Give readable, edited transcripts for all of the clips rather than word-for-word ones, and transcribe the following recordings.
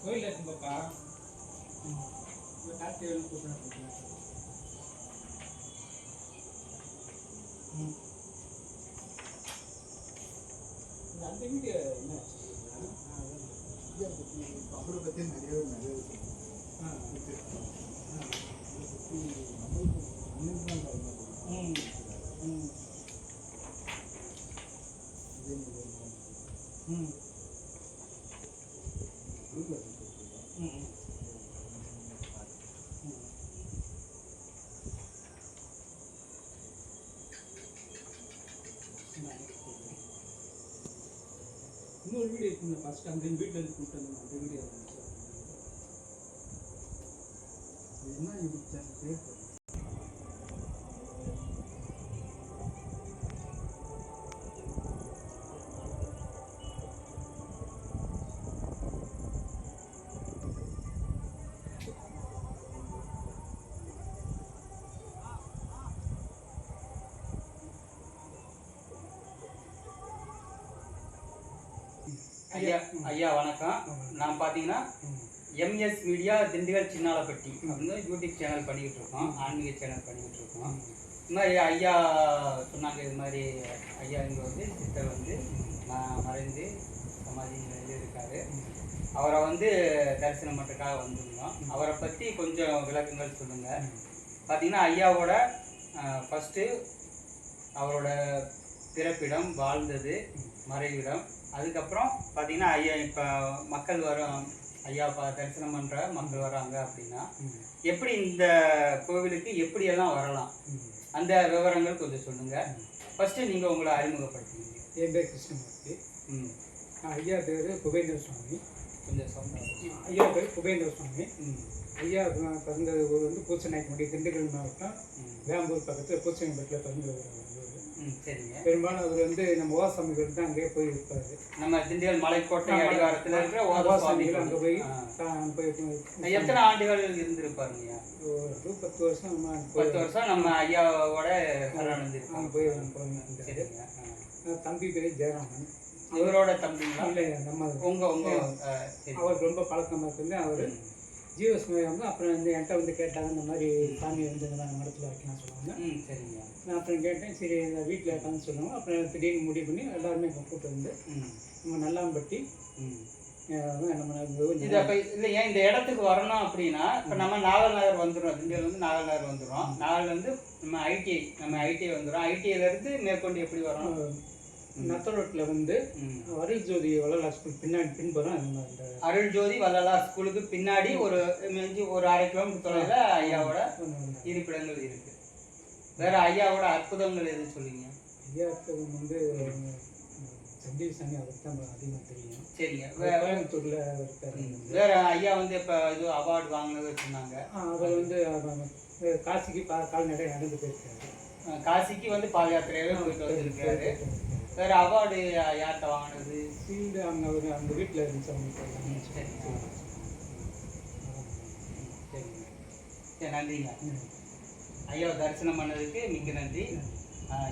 கோயில் இருக்குங்கப்பா. கார்த்திகை கூப்பிடுறேன். அந்த வீடியோ என்ன அவரை பற்றி நிறைய இன்னொரு வீடியோ இருக்குங்க. ஃபர்ஸ்ட் அந்த வீட்டில் இருந்து கூப்பிட்டு அந்த வீடியோ என்ன பேர் ஐயா வணக்கம். நான் பார்த்தீங்கன்னா எம்எஸ் மீடியா திண்டுக்கல் சின்னாலப்பட்டி வந்து யூடியூப் சேனல் பண்ணிக்கிட்டு இருக்கோம், ஆன்மீக சேனல் பண்ணிக்கிட்டு இருக்கோம். இது மாதிரி ஐயா சொன்னாங்க, இது மாதிரி ஐயா இங்கே வந்து சித்தர் வந்து மறைந்து சமாதி நிலையில் இருக்காரு. அவரை வந்து தரிசனம் பண்ணுறதுக்காக வந்திருந்தோம். அவரை பற்றி கொஞ்சம் விளக்கங்கள் சொல்லுங்கள். பார்த்தீங்கன்னா ஐயாவோட ஃபஸ்ட்டு அவரோட பிறப்பிடம், வாழ்ந்தது, மறைவிடம், அதுக்கப்புறம் பார்த்தீங்கன்னா ஐயா இப்போ மக்கள் வரும், ஐயா தரிசனம் பண்ணுற மக்கள் வராங்க அப்படின்னா எப்படி இந்த கோவிலுக்கு எப்படியெல்லாம் வரலாம், அந்த விவரங்கள் கொஞ்சம் சொல்லுங்கள். ஃபஸ்ட்டு நீங்கள் உங்களை அறிமுகப்படுத்துவீங்க. என் பேர் கிருஷ்ணமூர்த்தி. ஐயா பேர் குபேந்திர சுவாமி. கொஞ்சம் சொன்னாங்க. ஐயா பேர் குபேந்திர சுவாமி. ஐயா பிறந்தது ஊர் வந்து பூச்சநாயக்கம்பட்டி, திண்டுக்கல் மாவட்டம், வேம்பூர் பக்கத்தில் பூச்சநாயக்கம்பட்டியில் பிறந்தது. சரிங்க. பெரும்பாலும் அவர் வந்து நம்ம ஓசாமிகள் தான் அங்கேயே போய் இருப்பார். நம்ம திண்டுக்கல் மலைக்கோட்டை அடிவாரத்தில் இருக்கிற ஓசாமிகள் அங்கே போய் எத்தனை ஆண்டுகள் இருந்திருப்பாருங்க? ஒரு 10 வருஷம். 10 வருஷம் நம்ம ஐயாவோட அங்கே போய் சரிங்க. தம்பி பேர் ஜெயராமன். இவரோட தம்பி இல்லை, நம்ம அவருக்கு ரொம்ப பழக்கமாக இருந்து அவர் ஜீவஸ்மயம் வந்து அப்புறம் வந்து என்கிட்ட வந்து கேட்டாங்க, இந்த மாதிரி சாமி வந்து நாங்கள் மடத்தில் வைக்கலாம் சொல்லுவாங்க. சரிங்க. நான் அப்புறம் கேட்டேன், சரி இந்த வீட்டில் இருக்கான்னு சொல்லுவாங்க. அப்புறம் திடீர்னு முடிவு பண்ணி எல்லாருமே கூப்பிட்டு வந்து நம்ம நல்லாம்பட்டி நம்ம இது அப்போ இல்லை ஏன் இந்த இடத்துக்கு வரணும் அப்படின்னா, இப்போ நம்ம நாகல் நகர் வந்துடும், திண்டியில் வந்து நாகல் நகர் வந்துடும். நாகல் வந்து நம்ம ஐடிஐ வந்துடும். ஐடிஐலேருந்து மேற்கொண்டு எப்படி வரணும்? நத்த ரோட்டில் வந்து அருள் ஜோதி வள்ளலார் ஸ்கூல் பின்னாடி பின்புறம் அருள் ஜோதி வள்ளலார் ஸ்கூலுக்கு பின்னாடி ஒரு 1/2 கிலோமீட்டர் தொலைவில் ஐயாவோட இருப்பிடங்கள் இருக்கு. வேற ஐயாவோட அற்புதங்கள் எது சொல்லுங்க? ஐயா அற்புதம் வந்து சஞ்சீவ் சாமி, அவருக்கு தான் அதிகமாக தெரியும். சரிங்க. கோயம்புத்தூர்ல இருக்காரு. வேற ஐயா வந்து இப்போ இது அவார்டு வாங்கினது சொன்னாங்க. அவர் வந்து காசிக்கு கால்நடை நடந்து போயிருக்காரு. காசிக்கு வந்து பாத யாத்திரையாகவே போயிட்டு வந்திருக்காரு. வேற அவார்டு யார்கிட்ட வாங்கினது? ஃபீல்டு அவங்க அந்த வீட்டில் இருந்துச்சு. சரி சரி, நன்றிங்க. ஐயா தரிசனம் பண்ணதுக்கு மிக்க நன்றி.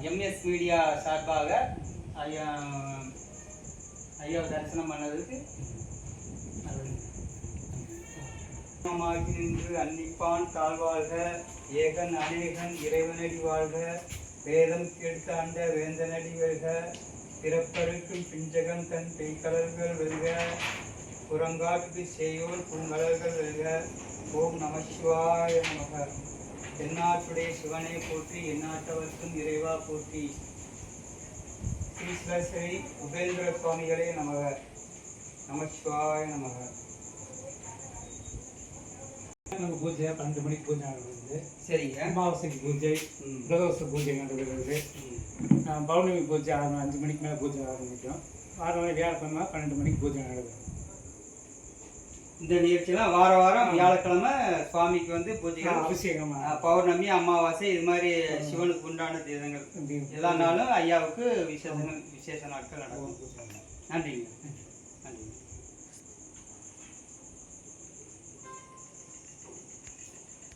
எம்எஸ் மீடியா சார்பாக ஐயா தரிசனம் பண்ணதுக்கு நின்று அன்னிப்பான் தாழ்வாழ்க, ஏகன் அநேகன் இறைவனடி வாழ்க, வேதம் கெடுத்தாண்ட வேந்தனடி வெல்க, பிறப்பருக்கும் பிஞ்சகன் தன் பெய்கலர்கள் வெல்க, புறங்காட்டு செய்யோர் பூங்கலர்கள் வெல்க. ஓம் நம சிவாய நமக. தென்னாட்டுடைய சிவனை போற்றி, எந்நாட்டவர்க்கும் இறைவா போற்றி. ஸ்ரீ உபேந்திர சுவாமிகளே நமக. நம சிவாய நமக. பூஜை 12 மணிக்கு பூஜை நடக்குது. சரிங்க. அமாவாசைக்கு பூஜை, பிரதோஷ பூஜை நடக்குது. பௌர்ணமி பூஜை 5 மணிக்கு மேலே பூஜை ஆரம்பிக்கும். 6 மணி வியாழக்கிழமை 12 மணிக்கு பூஜை நடக்குது. இந்த நிகழ்ச்சியெல்லாம் வாரம் வியாழக்கிழமை சுவாமிக்கு வந்து பூஜை, அபிஷேகம், பௌர்ணமி, அமாவாசை, இது மாதிரி சிவனுக்கு உண்டான தீர்த்தங்கள் எல்லா நாளும் ஐயாவுக்கு விசேஷ நாட்கள் நடக்கும். நன்றிங்க.